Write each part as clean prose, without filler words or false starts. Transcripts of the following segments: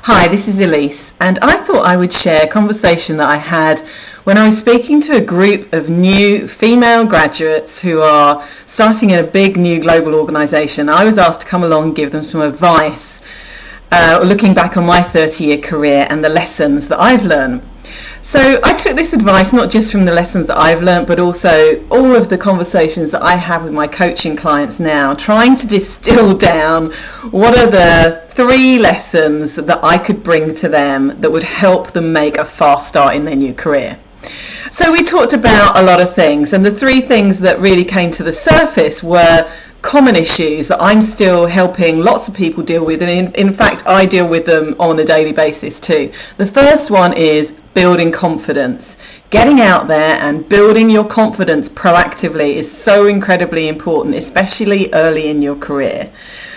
Hi, this is Elise, and I thought I would share a conversation that I had when I was speaking to a group of new female graduates who are starting a big new global organisation. I was asked to come along and give them some advice, looking back on my 30-year career and the lessons that I've learned. So I took this advice not just from the lessons that I've learned, but also all of the conversations that I have with my coaching clients now, trying to distill down what are the 3 lessons that I could bring to them that would help them make a fast start in their new career. So we talked about a lot of things, and the 3 things that really came to the surface were common issues that I'm still helping lots of people deal with, and in fact I deal with them on a daily basis too. The first one is building confidence. Getting out there and building your confidence proactively is so incredibly important, especially early in your career.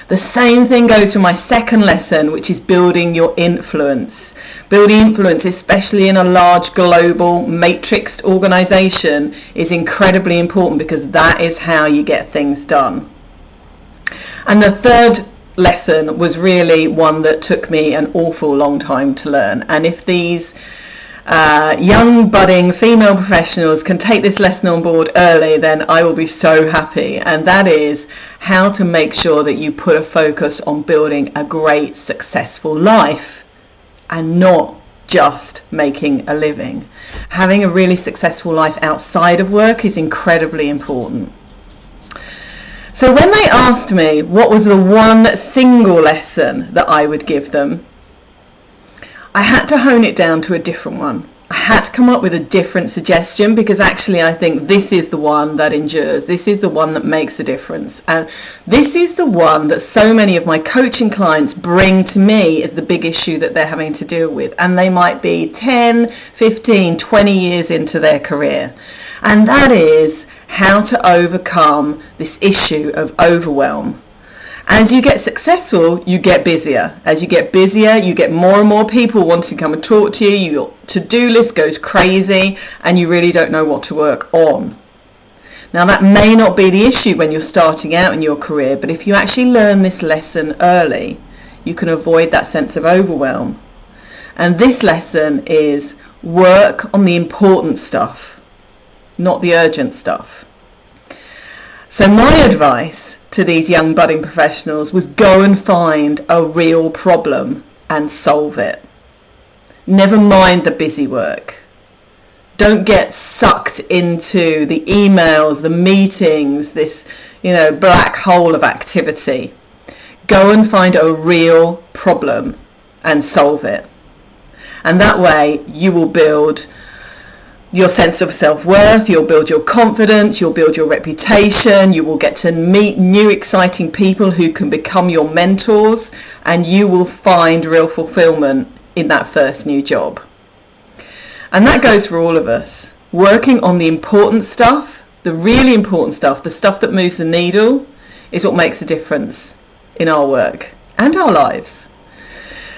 The same thing goes for my second lesson, which is building your influence. Building influence, especially in a large global matrixed organization, is incredibly important because that is how you get things done. And the third lesson was really one that took me an awful long time to learn. And if these young budding female professionals can take this lesson on board early, then I will be so happy, and that is how to make sure that you put a focus on building a great successful life and not just making a living. Having a really successful life outside of work is incredibly important. So when they asked me what was the one single lesson that I would give them, I had to hone it down to a different one. I had to come up with a different suggestion because actually I think this is the one that endures. This is the one that makes a difference. And this is the one that so many of my coaching clients bring to me as the big issue that they're having to deal with. And they might be 10, 15, 20 years into their career. And that is how to overcome this issue of overwhelm. As you get successful, you get busier. As you get busier, you get more and more people wanting to come and talk to you. Your to-do list goes crazy and you really don't know what to work on. Now that may not be the issue when you're starting out in your career, but if you actually learn this lesson early, you can avoid that sense of overwhelm. And this lesson is work on the important stuff, not the urgent stuff. So my advice to these young budding professionals was go and find a real problem and solve it. Never mind the busy work. Don't get sucked into the emails, the meetings, this, black hole of activity. Go and find a real problem and solve it. And that way you will build your sense of self-worth, you'll build your confidence, you'll build your reputation, you will get to meet new exciting people who can become your mentors, and you will find real fulfilment in that first new job. And that goes for all of us. Working on the important stuff, the really important stuff, the stuff that moves the needle, is what makes a difference in our work and our lives.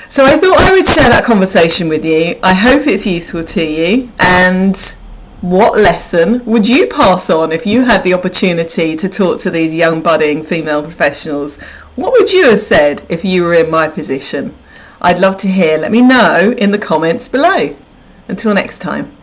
So I thought I would share that conversation with you. I hope it's useful to you. And what lesson would you pass on if you had the opportunity to talk to these young budding female professionals? What would you have said if you were in my position? I'd love to hear. Let me know in the comments below. Until next time.